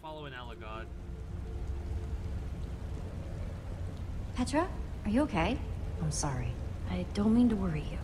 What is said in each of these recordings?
following Elagod. Petra, are you okay? I'm sorry. I don't mean to worry you.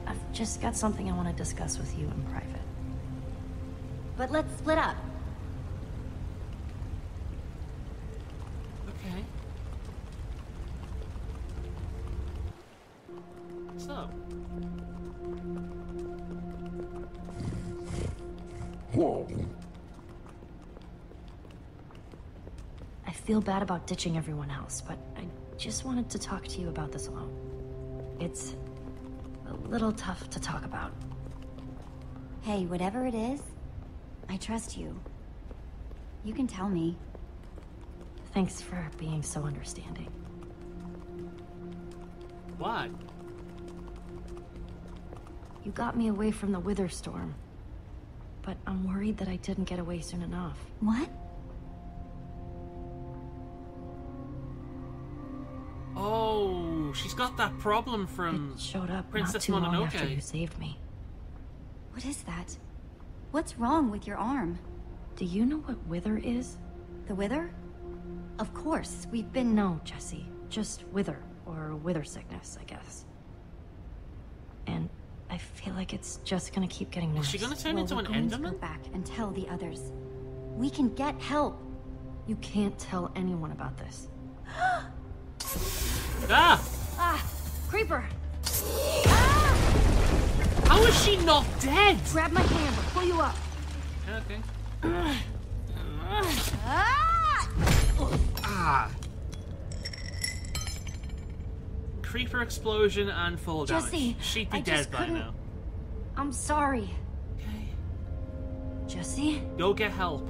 I've just got something I want to discuss with you in private. But let's split up. Okay. What's up? I feel bad about ditching everyone else, but I just wanted to talk to you about this alone. It's a little tough to talk about. Hey, whatever it is, I trust you. You can tell me. Thanks for being so understanding. What? You got me away from the Wither Storm. But I'm worried that I didn't get away soon enough. What? Oh, she's got that problem from It showed up Princess not too long Mononoke. after you saved me. What is that? What's wrong with your arm? Do you know what Wither is? The Wither? Of course, we've been... No, Jesse. Just Wither, or Wither sickness, I guess. And I feel like it's just gonna keep getting worse. Is she gonna turn Well, into we're an going to go Enderman? back and tell the others. We can get help. You can't tell anyone about this. Ah! Ah! Creeper! How is she not dead? Grab my hand, I'll pull you up. Okay. Ah! Ah. Creeper explosion and full damage. Jesse, She'd be I dead just by couldn't- now. I'm sorry. Okay. Jesse? Go get help.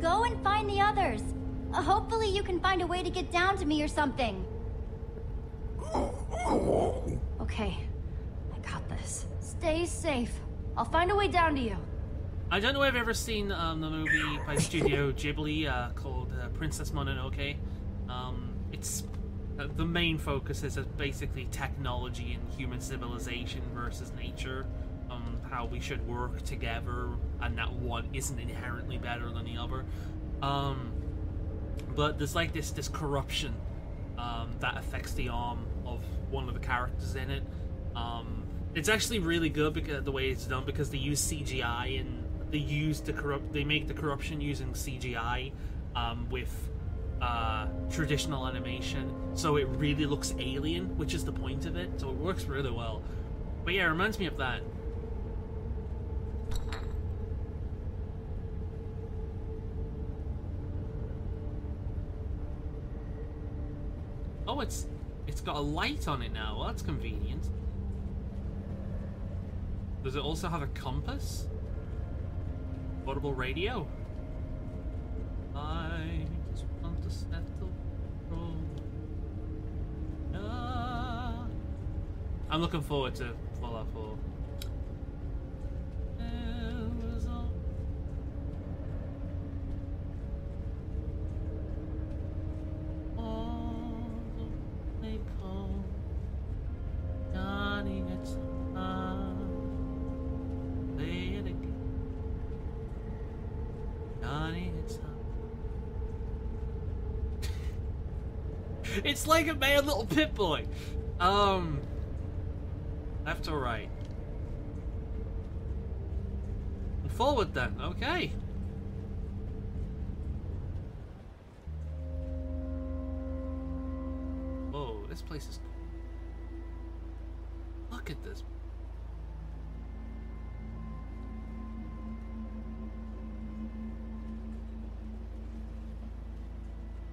Go and find the others. Hopefully you can find a way to get down to me or something. Okay, I got this. Stay safe. I'll find a way down to you. I don't know if I've ever seen the movie by Studio Ghibli called Princess Mononoke. It's the main focus is basically technology and human civilization versus nature. How we should work together, and that one isn't inherently better than the other. But there's like this corruption that affects the arm of one of the characters in it. It's actually really good because the way it's done, because they use CGI and they make the corruption using CGI with traditional animation, so it really looks alien, which is the point of it. So it works really well. But yeah, it reminds me of that. Oh, it's got a light on it now. Well, that's convenient. Does it also have a compass? Portable radio? I just want to settle I'm looking forward to Fallout 4. It's like a mad little Pip-Boy. Left or right? And forward then, okay. Whoa, this place is cool. Look at this.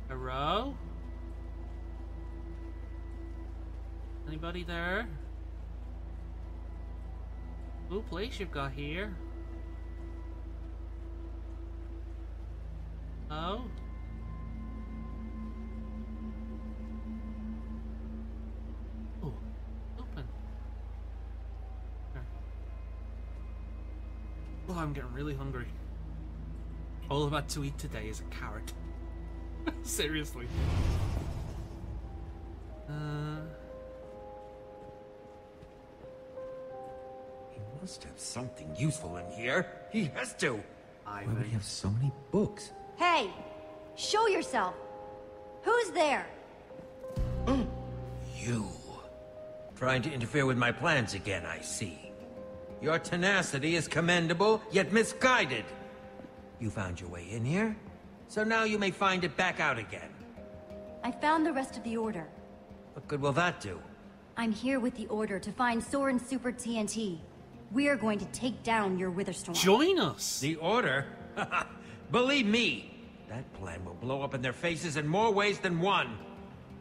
Hello? Anybody there? Cool place you've got here. Oh? Oh, open. There. Oh, I'm getting really hungry. All I've had to eat today is a carrot. Seriously. He must have something useful in here. He has to. Why would he have so many books? Hey! Show yourself! Who's there? You. Trying to interfere with my plans again, I see. Your tenacity is commendable, yet misguided. You found your way in here, so now you may find it back out again. I found the rest of the Order. What good will that do? I'm here with the Order to find Soren's Super TNT. We're going to take down your Witherstorm. Join us. The Order? Believe me, that plan will blow up in their faces in more ways than one.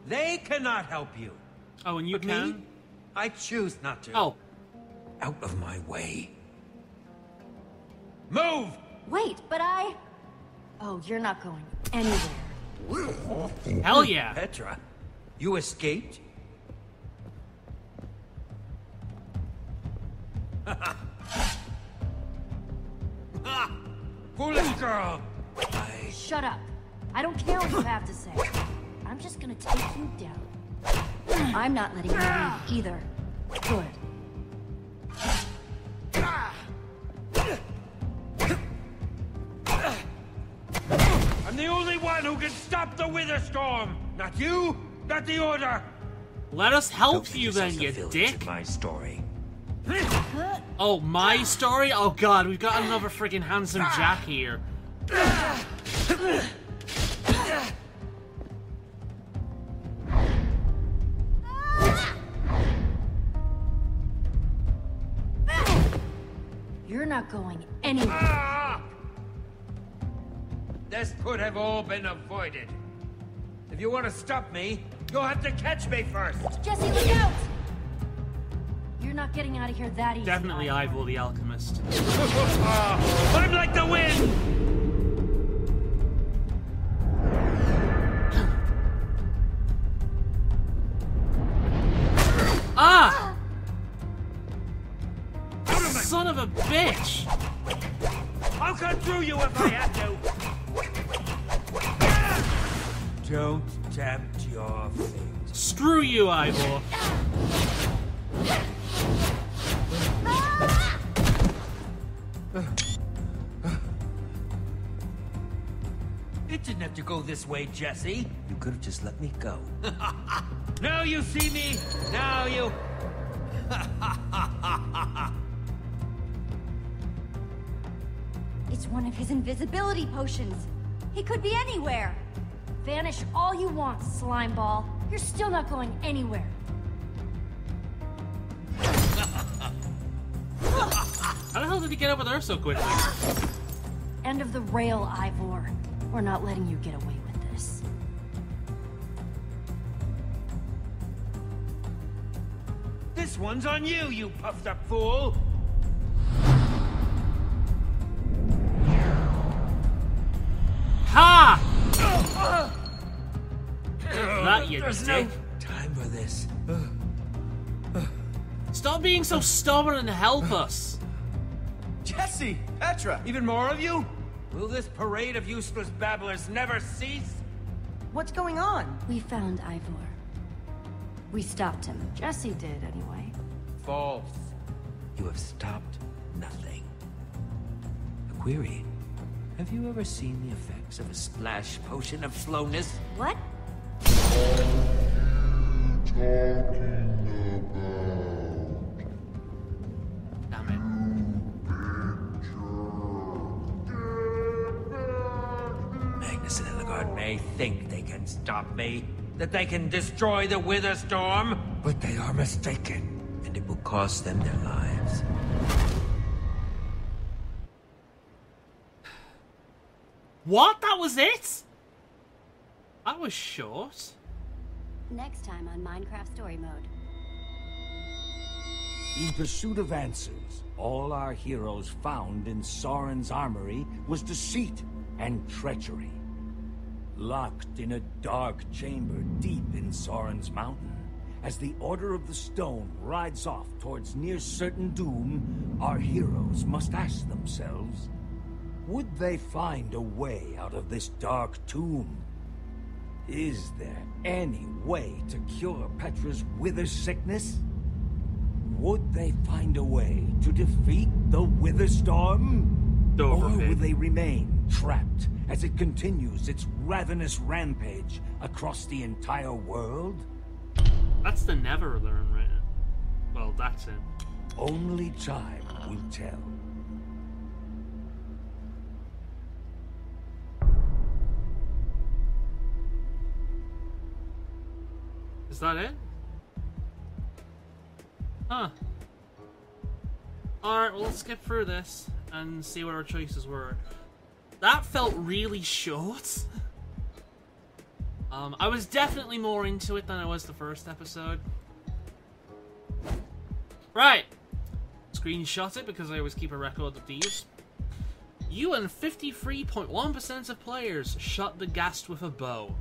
They cannot help you. Oh, and you But can? me? I choose not to. Oh. Out of my way. Move! Wait, but I... Oh, you're not going anywhere. Hell yeah. Petra, you escaped? Foolish girl! Shut up. I don't care what you have to say. I'm just gonna take you down. I'm not letting you leave either. Good. I'm the only one who can stop the Witherstorm! Not you, not the Order! Let us help Don't you make then, yourself you the village dick. in my story. Oh, my story? Oh god, we've got another freaking handsome Jack here. You're not going anywhere. Ah! This could have all been avoided. If you want to stop me, you'll have to catch me first. Jesse, look out! You're not getting out of here that easy. Definitely Ivor the Alchemist. I'm like the wind! Ah! Son of a bitch! I'll cut through you if I have to. Don't tempt your fate. Screw you, Ivor. It didn't have to go this way, Jesse. You could have just let me go. Now you see me. Now you... It's one of his invisibility potions. He could be anywhere. Vanish all you want, slime ball. You're still not going anywhere. How the hell did he get over there so quickly? End of the rail, Ivor. We're not letting you get away with this. This one's on you, you puffed up fool. Ha! That you There's dick. no time for this. Stop being so stubborn and help us. Jesse! Petra! Even more of you? Will this parade of useless babblers never cease? What's going on? We found Ivor. We stopped him. Jesse did, anyway. False. You have stopped nothing. A query. Have you ever seen the effects of a splash potion of slowness? What? Damn it. Magnus and Illigard may think they can stop me, that they can destroy the Witherstorm, but they are mistaken, and it will cost them their lives. What? That was it? That was short. Next time on Minecraft Story Mode. In pursuit of answers, all our heroes found in Soren's armory was deceit and treachery. Locked in a dark chamber deep in Soren's mountain, as the Order of the Stone rides off towards near-certain doom, our heroes must ask themselves, would they find a way out of this dark tomb? Is there any way to cure Petra's wither sickness? Would they find a way to defeat the Witherstorm? Dover Or will pig. they remain trapped as it continues its ravenous rampage across the entire world? That's the never learn, right? Well, that's it. Only time will tell. Is that it? Huh. Alright, well, let's skip through this and see what our choices were. That felt really short. I was definitely more into it than I was the first episode. Right. Screenshot it because I always keep a record of these. You and 53.1% of players shot the ghast with a bow.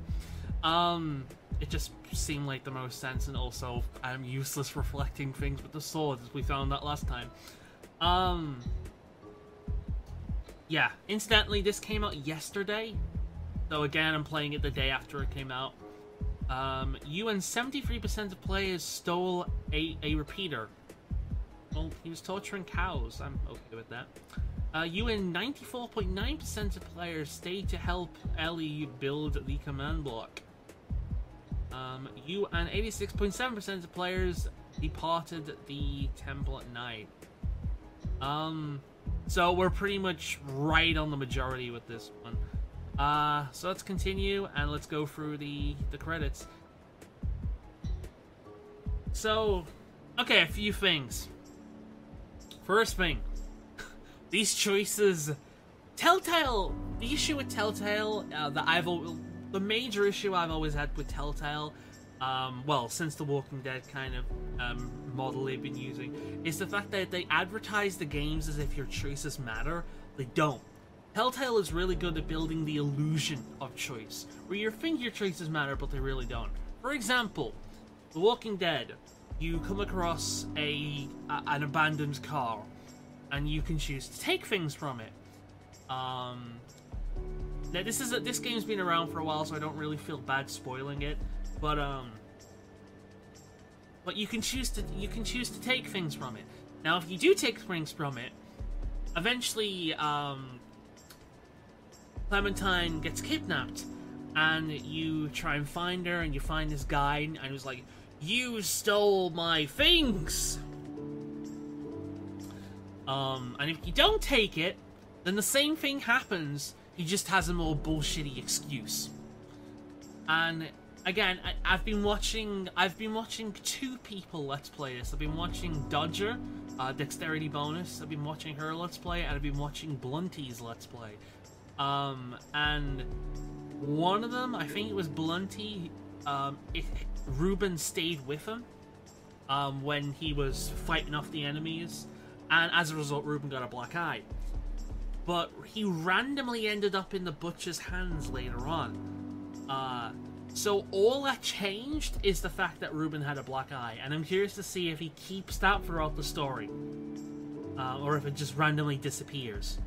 It just seemed like the most sense, and also I'm useless reflecting things with the sword, as we found that last time. Yeah, incidentally, this came out yesterday, so again, I'm playing it the day after it came out. You and 73% of players stole a repeater. Well, he was torturing cows, I'm okay with that. You and 94.9% of players stayed to help Ellie build the command block. You and 86.7% of players departed the temple at night. So we're pretty much right on the majority with this one. So let's continue and let's go through the credits. So, okay, a few things. First thing, these choices, Telltale. The issue with Telltale the major issue I've always had with Telltale, well, since the Walking Dead kind of model they've been using, is the fact that they advertise the games as if your choices matter. They don't. Telltale is really good at building the illusion of choice, where you think your choices matter, but they really don't. For example, The Walking Dead, you come across an abandoned car, and you can choose to take things from it. Now this game's been around for a while, so I don't really feel bad spoiling it. But you can choose to take things from it. Now, if you do take things from it, eventually Clementine gets kidnapped, and you try and find her, and you find this guy, and he's like, "You stole my things." And if you don't take it, then the same thing happens. He just has a more bullshitty excuse. And again, I've been watching two people let's play this. I've been watching Dodger, Dexterity Bonus. I've been watching her let's play, and I've been watching Blunty's let's play. And one of them, I think it was Blunty, Ruben stayed with him when he was fighting off the enemies, and as a result, Ruben got a black eye. But he randomly ended up in the butcher's hands later on. So all that changed is the fact that Ruben had a black eye, and I'm curious to see if he keeps that throughout the story, or if it just randomly disappears.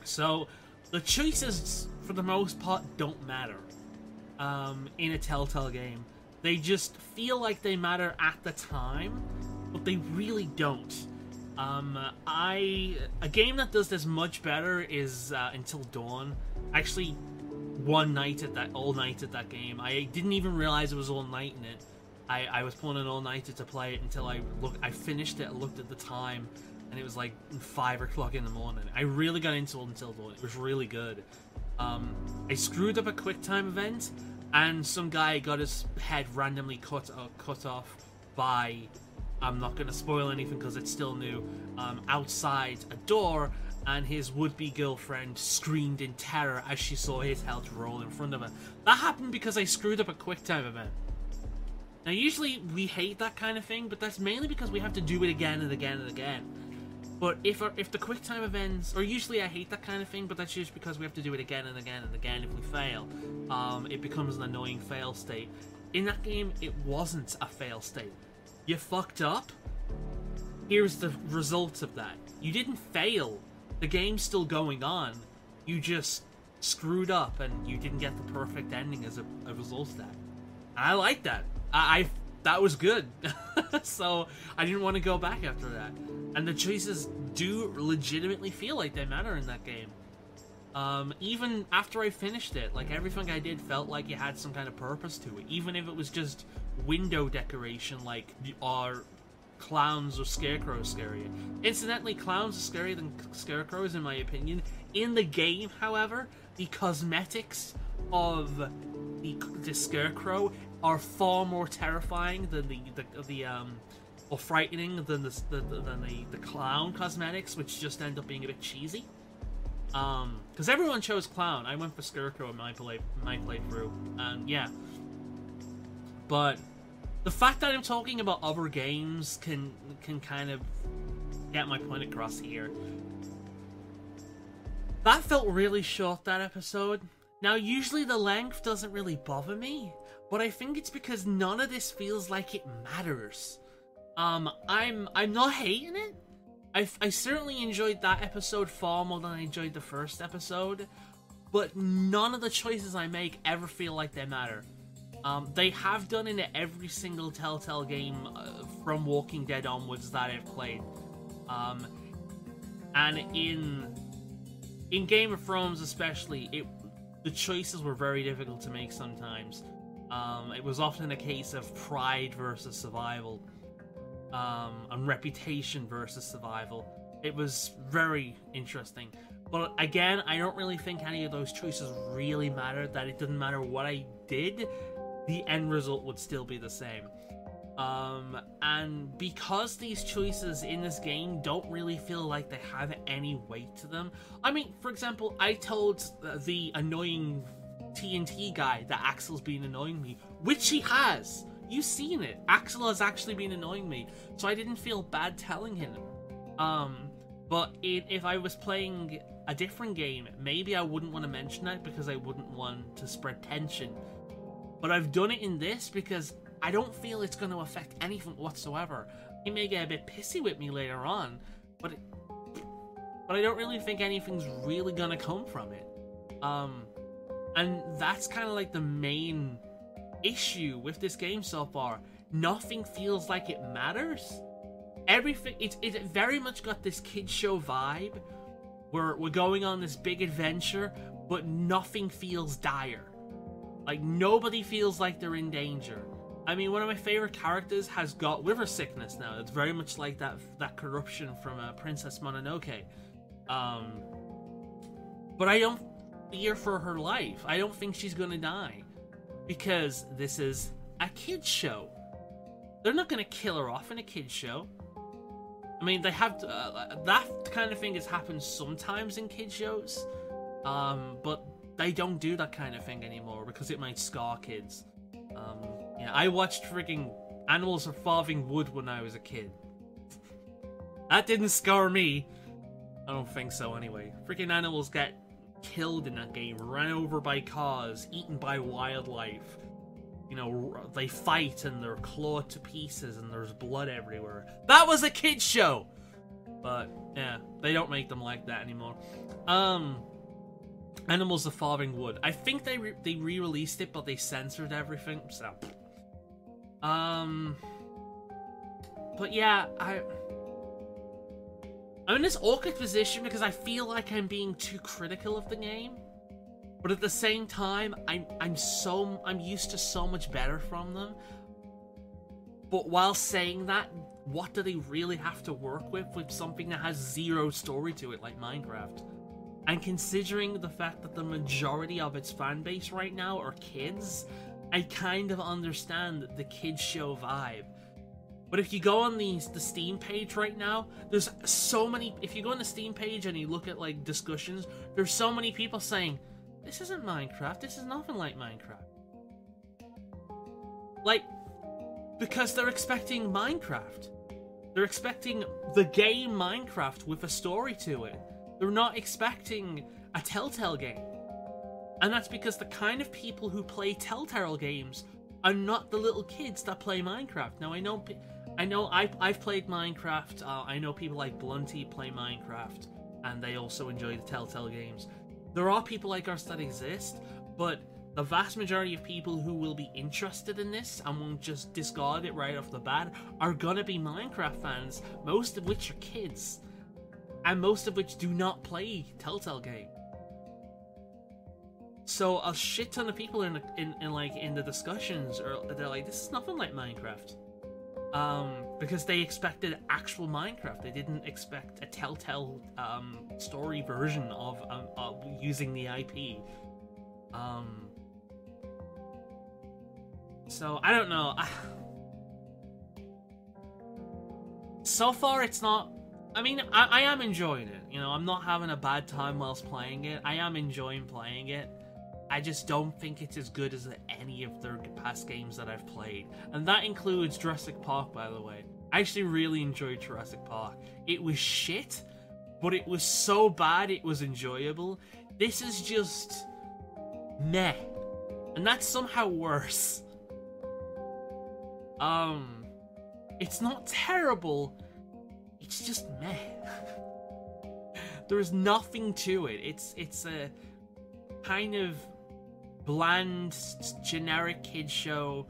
So the choices, for the most part, don't matter in a Telltale game. They just feel like they matter at the time, but they really don't. A game that does this much better is Until Dawn. Actually, all night at that game. I didn't even realize it was all night in it. I was pulling an all-nighter to play it until I finished it, I looked at the time, and it was like 5 o'clock in the morning. I really got into Until Dawn. It was really good. I screwed up a QuickTime event, and some guy got his head randomly cut off by, I'm not going to spoil anything because it's still new, outside a door, and his would-be girlfriend screamed in terror as she saw his health roll in front of her. That happened because I screwed up a QuickTime event. Now, usually we hate that kind of thing, but that's mainly because we have to do it again and again and again. But if the QuickTime events, or usually I hate that kind of thing, but that's just because we have to do it again and again and again. If we fail, it becomes an annoying fail state. In that game, it wasn't a fail state. You fucked up, here's the result of that. You didn't fail. The game's still going on. You just screwed up and you didn't get the perfect ending as a result of that. And I like that. that was good. So I didn't want to go back after that. And the choices do legitimately feel like they matter in that game. Even after I finished it, like, everything I did felt like it had some kind of purpose to it. Even if it was just window decoration, like, are clowns or scarecrows scarier. Incidentally, clowns are scarier than scarecrows, in my opinion. In the game, however, the cosmetics of the scarecrow are far more terrifying than or frightening than the clown cosmetics, which just end up being a bit cheesy. Because everyone chose clown. I went for scarecrow in my playthrough, and yeah. But the fact that I'm talking about other games can kind of get my point across here. That felt really short, that episode. Now, usually the length doesn't really bother me, but I think it's because none of this feels like it matters. I'm not hating it. I certainly enjoyed that episode far more than I enjoyed the first episode, but none of the choices I make ever feel like they matter. They have done in every single Telltale game from Walking Dead onwards that I've played. And in Game of Thrones especially, the choices were very difficult to make sometimes. It was often a case of pride versus survival. And reputation versus survival. It was very interesting. But again, I don't really think any of those choices really mattered, that it didn't matter what I did, the end result would still be the same. And because these choices in this game don't really feel like they have any weight to them. I mean, for example, I told the annoying TNT guy that Axel's been annoying me, which he has. You've seen it. Axel has actually been annoying me, so I didn't feel bad telling him. But if I was playing a different game, maybe I wouldn't want to mention that because I wouldn't want to spread tension. But I've done it in this because I don't feel it's going to affect anything whatsoever. He may get a bit pissy with me later on, but I don't really think anything's really going to come from it. And that's kind of like the main issue with this game so far. Nothing feels like it matters. Everything, it very much got this kid show vibe where we're going on this big adventure, but nothing feels dire. Like, nobody feels like they're in danger. I mean, one of my favorite characters has got liver sickness now. It's very much like that corruption from Princess Mononoke. But I don't fear for her life. I don't think she's gonna die. Because this is a kid's show. They're not going to kill her off in a kid's show. I mean, they have that kind of thing has happened sometimes in kid's shows. But they don't do that kind of thing anymore because it might scar kids. Yeah, I watched freaking Animals Are Farming Wood when I was a kid. That didn't scar me. I don't think so anyway. Freaking animals get killed in that game, ran over by cars, eaten by wildlife. You know, they fight and they're clawed to pieces and there's blood everywhere. That was a kid's show! But, yeah, they don't make them like that anymore. Animals Are Farming Wood. I think they re-released it, but they censored everything, so... But yeah, I'm in this awkward position because I feel like I'm being too critical of the game, but at the same time, I'm used to so much better from them. But while saying that, what do they really have to work with something that has zero story to it like Minecraft? And considering the fact that the majority of its fan base right now are kids, I kind of understand the kids show vibe. But if you go on the Steam page right now, there's so many... If you go on the Steam page and you look at, like, discussions, there's so many people saying, this isn't Minecraft, this is nothing like Minecraft. Like, because they're expecting Minecraft. They're expecting the game Minecraft with a story to it. They're not expecting a Telltale game. And that's because the kind of people who play Telltale games are not the little kids that play Minecraft. Now, I know I've played Minecraft. I know people like Blunty play Minecraft, and they also enjoy the Telltale games. There are people like us that exist, but the vast majority of people who will be interested in this and won't just discard it right off the bat are gonna be Minecraft fans, most of which are kids, and most of which do not play Telltale game. So a shit ton of people in the discussions they're like, this is nothing like Minecraft. Because they expected actual Minecraft. They didn't expect a Telltale story version of using the IP. So I don't know. So far, it's not. I mean, I am enjoying it. You know, I'm not having a bad time whilst playing it. I am enjoying playing it. I just don't think it's as good as any of their past games that I've played. And that includes Jurassic Park, by the way. I actually really enjoyed Jurassic Park. It was shit, but it was so bad it was enjoyable. This is just meh. And that's somehow worse. It's not terrible, it's just meh. There's nothing to it. It's a kind of bland, generic kid show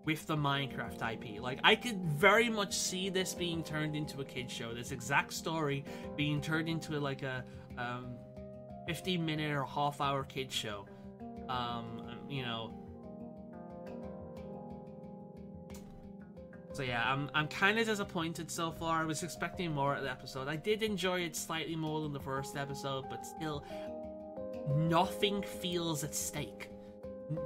with the Minecraft IP. Like, I could very much see this being turned into a kid show. This exact story being turned into like a 15-minute or half-hour kid show. You know. So yeah, I'm kind of disappointed so far. I was expecting more of the episode. I did enjoy it slightly more than the first episode, but still, nothing feels at stake.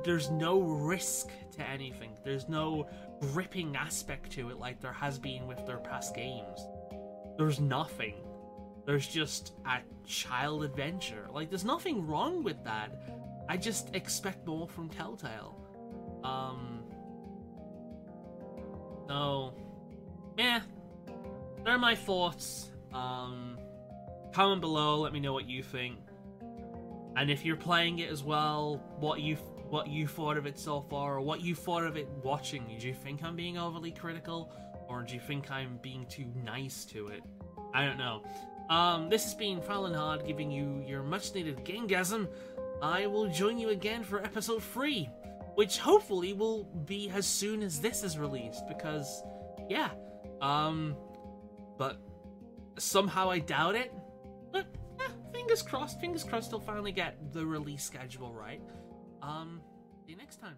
There's no risk to anything. There's no gripping aspect to it like there has been with their past games. There's nothing. There's just a child adventure. Like, there's nothing wrong with that. I just expect more from Telltale. So, yeah, they're my thoughts. Comment below, let me know what you think. And if you're playing it as well, what you thought of it so far, or what you thought of it watching. Do you think I'm being overly critical, or do you think I'm being too nice to it? I don't know. This has been Faolan giving you your much-needed gamegasm. I will join you again for episode 3, which hopefully will be as soon as this is released, because, yeah. But somehow I doubt it. But, fingers crossed, I'll finally get the release schedule right. See you next time.